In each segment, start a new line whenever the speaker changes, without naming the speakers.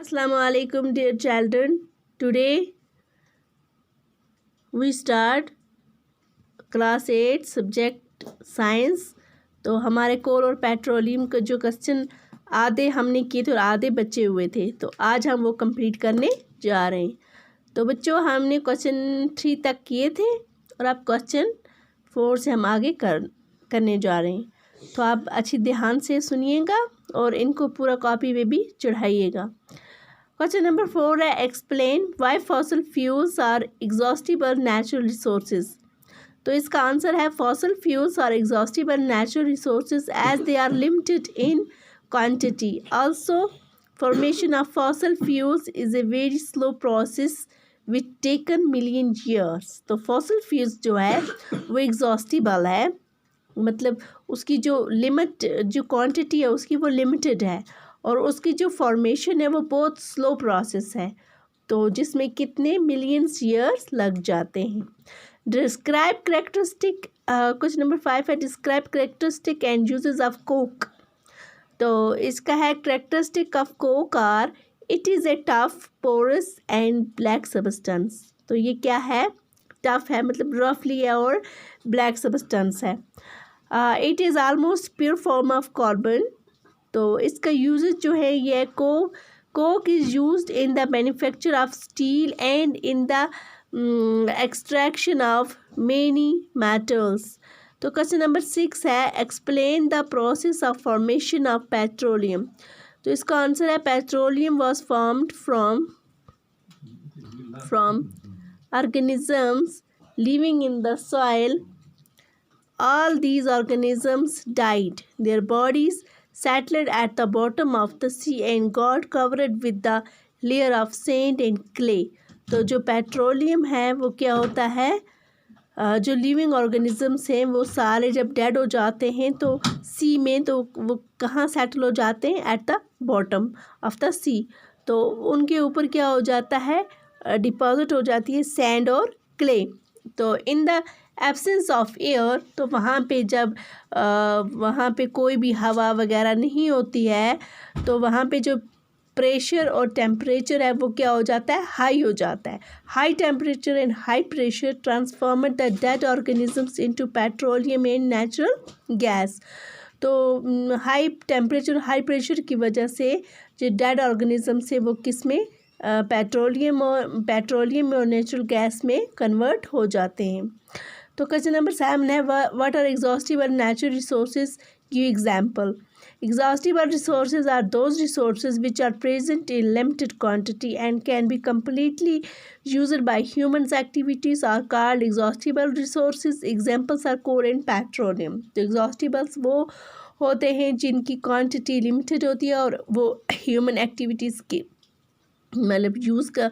Assalamu alaikum dear children. Today we start class 8 subject science. तो हमारे कोल और petroleum का जो क्वेश्चन आधे हमने किए थे और आधे बचे हुए थे, तो आज हम वो कंप्लीट करने जा रहे हैं। तो बच्चों, हमने क्वेश्चन 3 तक किए थे और अब क्वेश्चन 4 से हम आगे करने जा रहे हैं। तो आप अच्छी ध्यान से सुनिएगा और इनको पूरा कॉपी में भी चढ़ाइएगा। क्वेश्चन नंबर 4 है, explain why fossil fuels are exhaustible natural resources. तो इसका आंसर है fossil fuels are exhaustible natural resources as they are limited in quantity. Also formation of fossil fuels is a very slow process which taken million years. तो fossil fuels जो है वो exhaustible है, मतलब उसकी जो लिमिट जो क्वांटिटी है उसकी वो लिमिटेड है और उसकी जो फॉर्मेशन है वो बहुत स्लो प्रोसेस है, तो जिसमें कितने मिलियंस ईयर्स लग जाते हैं। डिस्क्राइब करेक्टरिस्टिक, क्वेश्चन नंबर 5 है, describe characteristic and uses of coke. तो इसका है characteristic of coke are it is a tough porous and black substance. तो ये क्या है, टफ है मतलब रफली है और ब्लैक सबस्टेंस है। It is almost pure form of carbon. तो इसका यूजेज जो है ये Coke is used in the manufacture of steel and in the extraction of many metals. तो क्वेश्चन नंबर 6 है, explain the process of formation of petroleum. तो इसका answer है petroleum was formed from organisms living in the soil. All these organisms died. Their bodies settled at the bottom of the sea and got covered with the layer of sand and clay. तो जो petroleum है वो क्या होता है, जो living organisms हैं वो सारे जब डेड हो जाते हैं तो सी में, तो वो कहाँ सेटल हो जाते हैं, at the bottom of the sea. तो उनके ऊपर क्या हो जाता है, डिपॉजिट हो जाती है सैंड और क्ले। तो in the absence of air, तो वहाँ पे जब वहाँ पे कोई भी हवा वगैरह नहीं होती है तो वहाँ पे जो प्रेशर और टेम्परेचर है वो क्या हो जाता है, हाई हो जाता है। High temperature and high pressure ट्रांसफॉर्मड the dead organisms into petroleum and natural gas. तो हाई टेम्परेचर हाई प्रेशर की वजह से जो डेड ऑर्गेनिजम्स है वो किस में, पेट्रोलियम और नेचुरल गैस में कन्वर्ट हो जाते हैं। तो क्वेश्चन नंबर 7 है, what are exhaustible natural resources, give example. Exhaustible resources are those resources which are present in limited quantity and can be completely used by humans activities are called exhaustible resources. Examples are coal and petroleum. तो exhaustibles वो होते हैं जिनकी quantity limited होती है और वो human activities की मतलब यूज़ का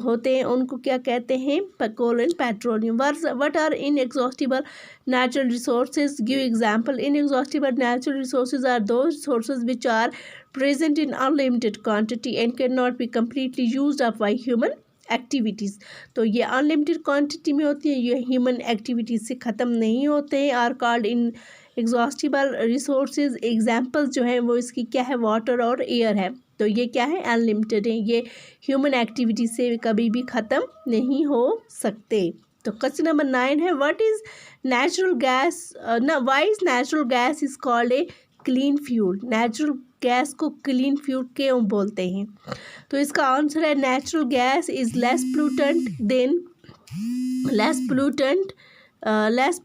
होते हैं, उनको क्या कहते हैं, coal and petroleum. What are inexhaustible natural resources, give example. Inexhaustible natural resources are those resources which are present in unlimited quantity and can not be completely used up by human activities. तो ये unlimited quantity में होती है, ये human activities से ख़त्म नहीं होते हैं, are called inexhaustible resources. Examples जो हैं वो इसकी क्या है, वाटर और एयर है। तो ये क्या है, अनलिमिटेड है, ये ह्यूमन एक्टिविटी से कभी भी ख़त्म नहीं हो सकते। तो क्वेश्चन नंबर 9 है, what is natural gas, why is natural gas is called a clean fuel. Natural gas को क्लीन फ्यूल क्यों बोलते हैं। तो इसका आंसर है natural gas is less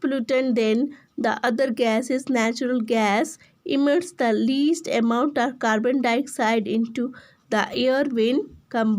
pollutant than the other gases. Natural gas emits the least amount of carbon dioxide into the air when combusted.